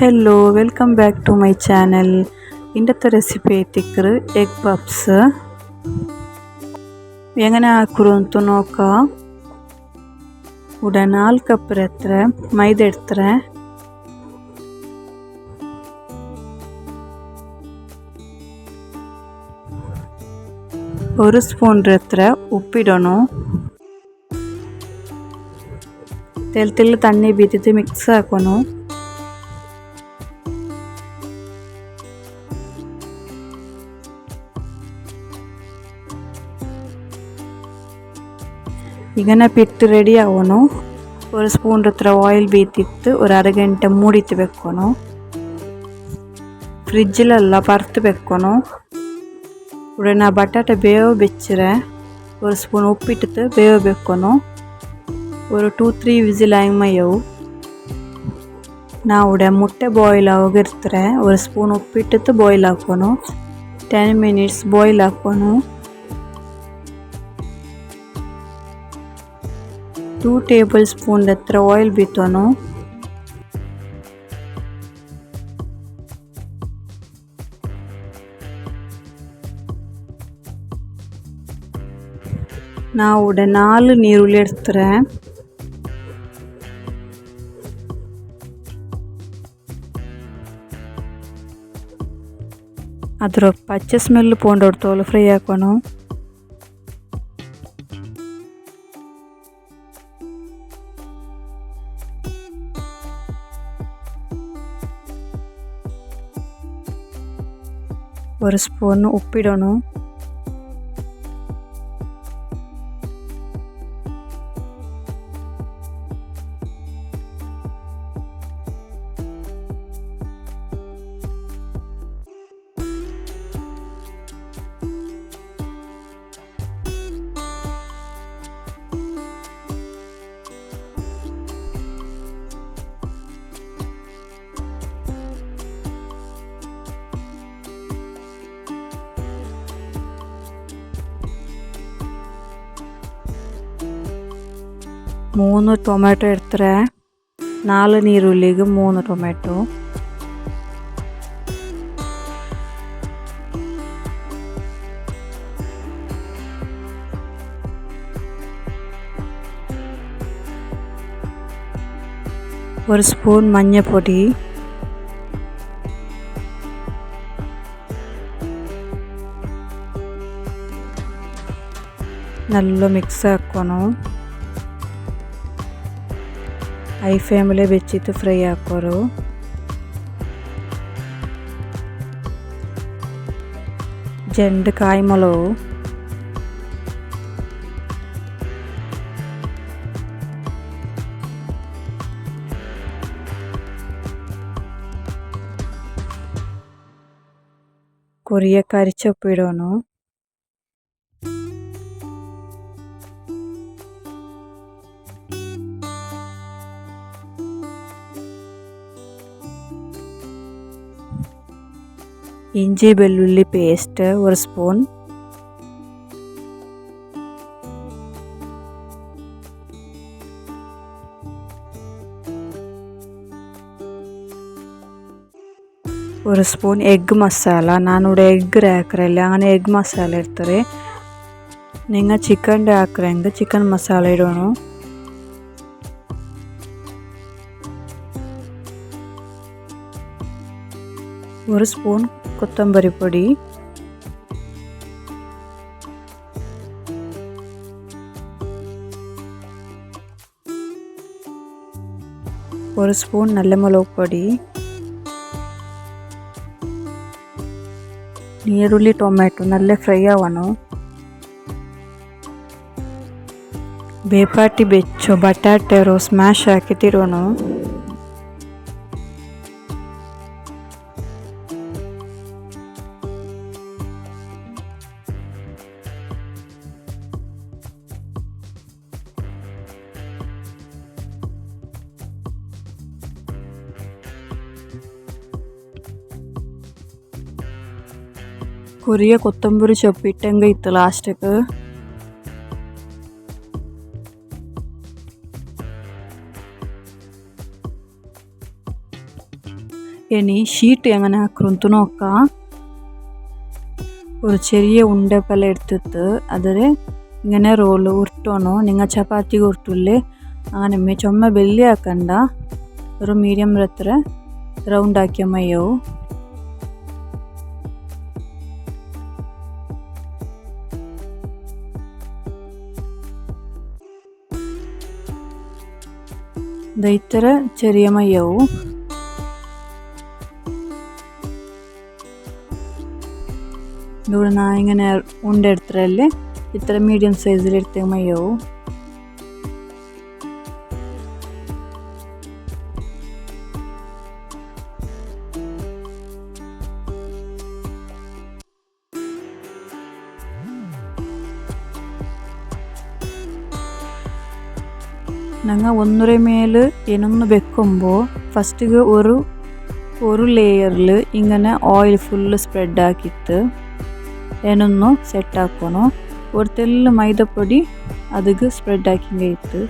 Hello, welcome back to my channel. ഇന്നത്തെ recipe ആയിട്ടിക്കറ് egg puffs എങ്ങനെ ആക്കുറു ಅಂತ നോക്കാം. ഇവിടെ 4 കപ്പ് എത്ര മൈദ എടുത്തರೆ, ഒരു സ്പൂൺ എത്ര ഉപ്പിടണം. തെൽ തണ്ണി ബീത്തിട്ട് മിക്സ് ആക്കണം. ഇങ്ങനെ പിട്ട് റെഡി ആവണം. ഒരു സ്പൂൺ എത്ര ഓയിൽ ബീത്തിട്ട് ഒരു അരഗಂಟೆ മൂടിയിട്ട് വെക്കണം. ഫ്രിഡ്ജിലല്ല പുറത്ത് വെക്കണം. ഇവിടെ ഞാൻ ബಟಾಟೆ ಬೇವು ಬೆಚ್ಚರೆ ഒരു സ്പൂൺ ഉപ്പിട്ടിട്ട് ಬೇವು വെക്കണം. ഒരു 2-3 വിസിൽ ആയിമയವು. ನಾವು ഇവിടെ മുട്ട ಬಾಯ್ಲ್ ಆಗಿರ್ತಾರೆ ഒരു സ്പൂൺ ഉപ്പിട്ടിട്ട് ಬಾಯ್ಲ್ ಹಾಕೋನು. 10 minutes ಬಾಯ್ಲ್ ಹಾಕೋನು. 2 tablespoon ಎತ್ರ ಆಯಿಲ್ ಬಿತ್ತೋನು. ನಾವು ഇവിടെ 4 ನೀರುಳ್ಳಿ എടുത്തರೆ, ಅದರ ಪಚ್ಚ ಸ್ಮೆಲ್ ಪೋಂಡೋಡ್ತೋಲು ಫ್ರೈ ಹಾಕೋನು. ഒരു സ്പൂൺ ഉപ്പിടണം. മൂന്ന് ടൊമാറ്റോ എടുത്തರೆ, 4 ನೀರುಳ್ಳಿಗೆ 3 ಟೊಮೆಟೊ. ഒരു സ്പൂൺ മഞ്ഞൾപ്പൊടി, നല്ല മിക്സ് ആക്കണം. ഹൈ ഫ്ലെയിമിൽ വെച്ചിട്ട് ഫ്രൈ ആക്കോರು. രണ്ട് കായ്മുളക്, കൊറിയ കറിച്ചൊപ്പ് ഇടണം. ഇഞ്ചി വെള്ളുള്ളി പേസ്റ്റ് ഒരു സ്പൂൺ, ഒരു സ്പൂൺ എഗ് മസാല. ഞാനിവിടെ എഗ് ಹಾಕರಲ್ಲ, അങ്ങനെ എഗ് മസാല എടുത്തರೆ. നിങ്ങൾ ചിക്കൻ്റെ ಹಾಕರೆಂಗೆ ಚಿಕನ್ ಮಸಾಲ ഇടണം. ഒരു സ്പൂൺ കൊത്തമ്പരി പൊടി, ഒരു സ്പൂൺ നല്ല മുളക് പൊടി, നീരുള്ളി ടൊമാറ്റോ നല്ല ഫ്രൈ ആവണം. ಬೇಪಾಟಿ ಬೆಚ್ಚೋ ಬಟಾಟೆ ಸ್ಮ್ಯಾಶ್ ಹಾಕಿಟ್ಟಿಡೋಣ. ಕೊರಿಯ ಕೊತ್ತಂಬರಿ ಸೊಪ್ಪು ಇಟ್ಟಂಗೆ ಇತ್ತು ಲಾಸ್ಟಿಗೆ. ഇനി ഷീറ്റ് എങ്ങനെ ആക്കുറു നോക്കാം. ഒരു ചെറിയ ഉണ്ടപ്പല എടുത്തിട്ട് അതിൽ ഇങ്ങനെ റോള് ഉരുട്ടണോ. നിങ്ങൾ ചപ്പാത്തി ഉരുട്ടില്ലേ അങ്ങനെ ചുമ വലിയ ആക്കണ്ട, ഒരു മീഡിയം എത്ര റൗണ്ട് ആക്കിയ മയ്യോ. ഇത്ര ചെറിയ മയ്യാവും. ഇവിടെ ഞാൻ ഇങ്ങനെ ഉണ്ടെടുത്തല്ലേ ഇത്ര മീഡിയം സൈസിൽ എടുത്ത മയ്യാവും. ഞങ്ങൾ ഒന്നര മേല് ಏನೊಂದು വെക്കുമ്പോൾ ഫസ്റ്റ് ഒരു ലെയറിൽ ഇങ്ങനെ ഓയിൽ ഫുള്ള് സ്പ്രെഡ് ആക്കിയിട്ട് ಏನೊಂದು സെറ്റ് ആക്കണം. ഒരു തെല്ല് മൈദപ്പൊടി അതിക്ക് സ്പ്രെഡ് ആക്കി കഴിത്ത്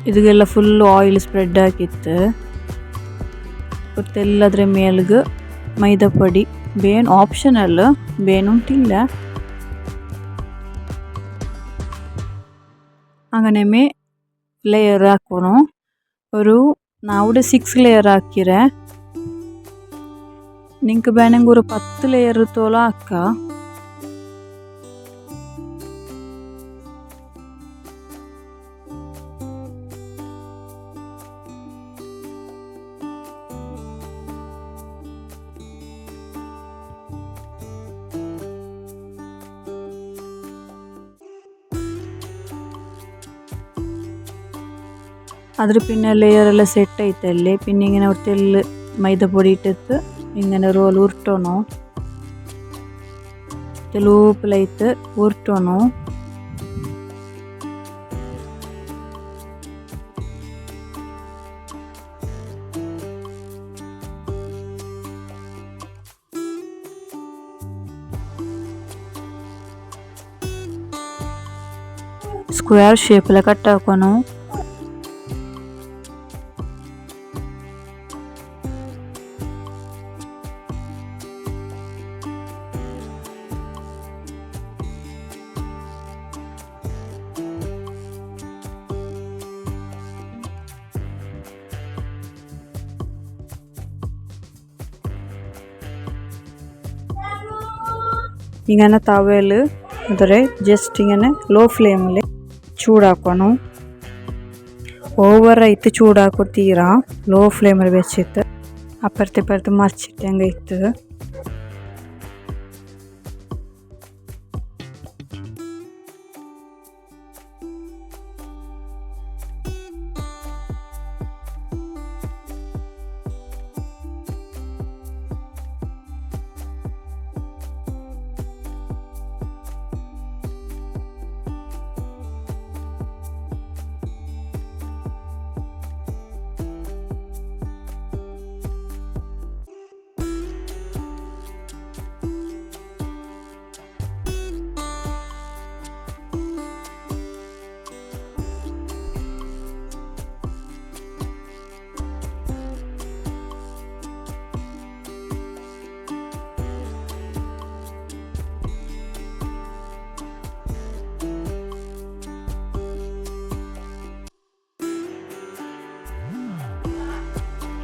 ಇದಕ್ಕೆಲ್ಲ ಫುಲ್ ಆಯಿಲ್ ಸ್ಪ್ರೆಡ್ ಆಗಿತ್ತು. ಗೊತ್ತೆಲ್ಲದ್ರ ಮೇಲ್ಗೆ ಮೈದಾ ಪೊಡಿ ಬೇನ್ ಆಪ್ಷನಲ್, ಬೇನುಂಟಿಲ್ಲ. അങ്ങനെ ലെയർ ആക്കണം. നാവിടെ 6 ലെയർ ആക്കിരെ. നിങ്ങൾക്ക് വേണമെങ്കിൽ ഒരു 10 ലെയർ തോളം ആക്കാം. അതിൽ പിന്നെ ലെയറെല്ലാം സെറ്റ് ആയിട്ടല്ലേ പിന്നെ ഇങ്ങനെ ഒരു തെല്ല് മൈദപ്പൊടി ഇട്ടിട്ട് ഇങ്ങനെ റോൾ ഉരുട്ടണോ. തെലൂപ്പിലായിട്ട് ഉരുട്ടണോ. സ്ക്വയർ ഷേപ്പിൽ കട്ടാക്കണം. ഇങ്ങനെ തവയിൽ അതിൽ ജസ്റ്റ് ഇങ്ങനെ ലോ ഫ്ലെയിമിൽ ചൂടാക്കണം. ഓവറായിട്ട് ചൂടാക്കും തീരാ. ലോ ഫ്ലെയിമിൽ വെച്ചിട്ട് അപ്പുറത്ത് മറിച്ചിട്ട് അങ്ങ് ഇട്ട്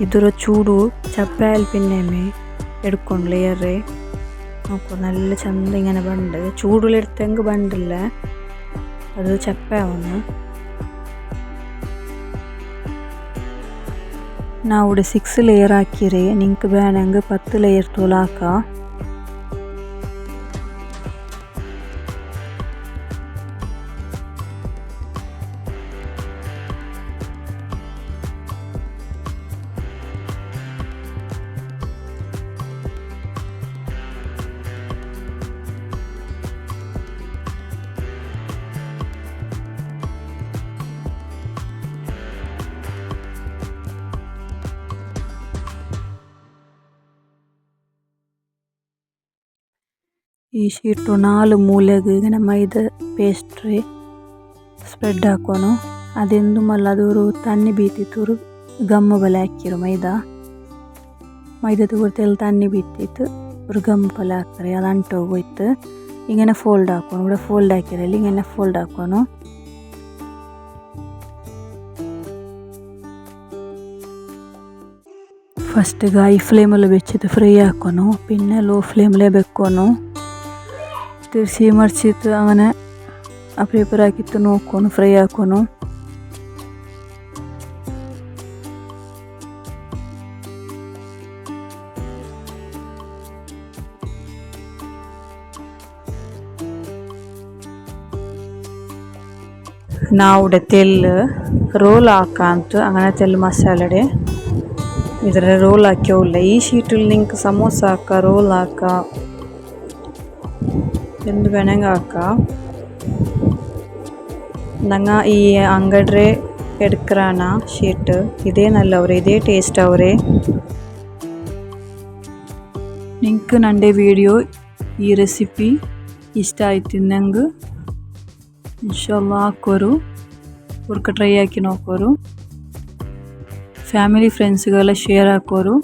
ಇದರ ಚೂಡು ಚಪ್ಪಾಯಲ್ಲಿ ಪಿನ್ನೆಮೆ എടുಕೊಂಡು ലെയറേ നോക്കൂ നല്ല ചന്ത ഇങ്ങനെ ബണ്ട് ചൂടിലെടുത്തെങ്കിൽ ബണ്ടില്ല അത് ചപ്പയാവുന്നു. ನಾವು ഇവിടെ 6 ലെയർ ಹಾಕಿರೆ നിങ്ങൾക്ക് വേണമെങ്കിൽ 10 ലെയർ തോലാക്കാം. ಈ ಶೀಟು 4 ಮೂಲೆಗೆ ಇങ്ങനെ ಮೈದಾ ಪೇಸ್ಟ್ರಿ ಸ್ಪ್ರೆಡ್ ಹಾಕೋನು ಅದೆಂದು ಮಲ್ಲ ಅದೂರು ತಣ್ಣಿ ಬೀತಿತ್ತೂರು ಗಮ್ಮು ಬಲೆ ಹಾಕಿರು ಮೈದಾ ತೂರ್ತೆಲ್ಲ ತಣ್ಣಿ ಬೀತಿತ್ತು ഒരു ഗം പോലെ ആക്കറി അത് ಅಂಟೋಗೋಯ್ತು ഇങ്ങനെ ഫോൾഡ് ആക്കണം ഇവിടെ ഫോൾഡ് ആക്കിരല്ല ഇങ്ങനെ ഫോൾഡ് ആക്കണം ഫസ്റ്റ് ഹൈ ഫ്ലെയിമിൽ വെച്ചിട്ട് ഫ്രൈ ആക്കണം പിന്നെ ലോ ഫ്ലെയിമിൽ വെക്കണം തിരിച്ച് മറിച്ചിട്ട് അങ്ങനെ പ്രിപ്പയർ ആക്കിയിട്ട് നോക്കണം ഫ്രൈ ആക്കണം ನಾವು ತೆಲ್ಲು ರೋಲ್ ಹಾಕಂತು അങ്ങനെ ತೆಲ್ಲು ಮಸಾಲೆ ಇದರ ರೋಲ್ ಹಾಕ್ಯೋಲ್ಲ ಈ ಶೀಟಲ್ಲಿ ನಿಂಗೆ ಸಮೋಸ ಹಾಕ ರೋಲ್ ಹಾಕ ಎಂದು ಬೇಣಂಗೆ ಹಾಕ ನಂಗೆ ಈ ಅಂಗಡ್ರೆ ಎಡ್ಕ್ರಾನ ಶೀಟ್ ಇದೇ ನಲ್ಲವ್ರೆ ಇದೇ ಟೇಸ್ಟ್ ಅವ್ರೆ ನಿಂಗೆ ನಂಡೆ ವಿಡಿಯೋ ಈ ರೆಸಿಪಿ ಇಷ್ಟ ಆಯ್ತು ನಂಗೆ ಇನ್ಶಾಲ್ಲಾ ಹಾಕೋರು ಟ್ರೈ ಹಾಕಿ ನೋಕೋರು ಫ್ಯಾಮಿಲಿ ಫ್ರೆಂಡ್ಸ್ಗೆಲ್ಲ ಶೇರ್ ಹಾಕೋರು